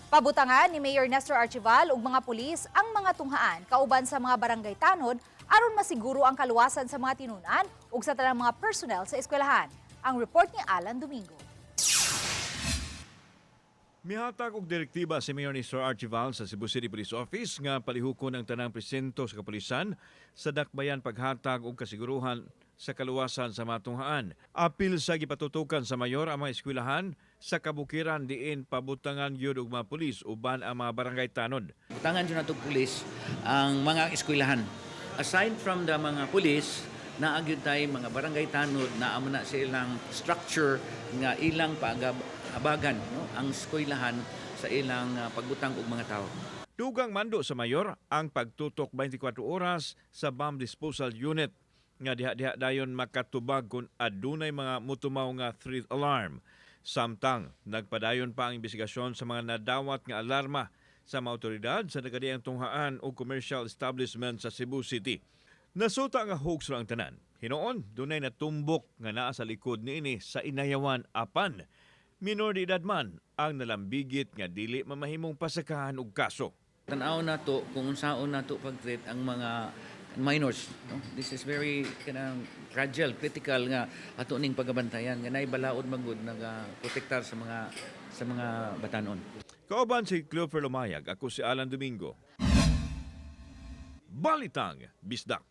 Pabutangan ni Mayor Nestor Archival ug mga pulis ang mga tunghaan kauban sa mga barangay tanod aron masiguro ang kaluwasan sa mga tinunan ug sa tanang mga personnel sa eskwelahan. Ang report ni Alan Domingo. Mihatag og direktiba si Mayor Nestor Archival sa Cebu City Police Office nga palihukon ang tanang presinto sa kapulisan sa dakbayan paghatag og kasiguruhan sa kaluwasan sa matunghaan. Apil sa gipatutukan sa mayor ang mga eskwelahan sa kabukiran diin pabutangan gyud og mga pulis uban ang mga barangay tanod. Butangan dyan natong pulis ang mga eskwelahan. Aside from the mga pulis, naagyod tayo mga barangay tanod na amo na silang structure nga ilang pag-abagan ang eskwelahan sa ilang pagbutang og mga tao. Dugang mando sa mayor ang pagtutok 24 oras sa bomb disposal unit nga diha-diha dayon makatubag kung adunay mga mutumaw nga threat alarm. Samtang nagpadayon pa ang imbestigasyon sa mga nadawat nga alarma sa mga otoridad sa nagadiang tunghaan o commercial establishment sa Cebu City. Nasuta nga hoax ra ang tanan. Hinoon, dunay natumbok nga naa sa likod niini sa inayawan apan. Minor de edad man ang nalambigit nga dili mamahimong pasakahan og kaso. Tanaw na to kung unsaon na to pag-treat ang mga minors. No? This is very fragile, critical nga ato ning pagabantayan nga nay balaod magud nagaprotektar sa mga batanon. Kauban si Cleofer Lumayag, ako si Alan Domingo. Balitang Bisdak.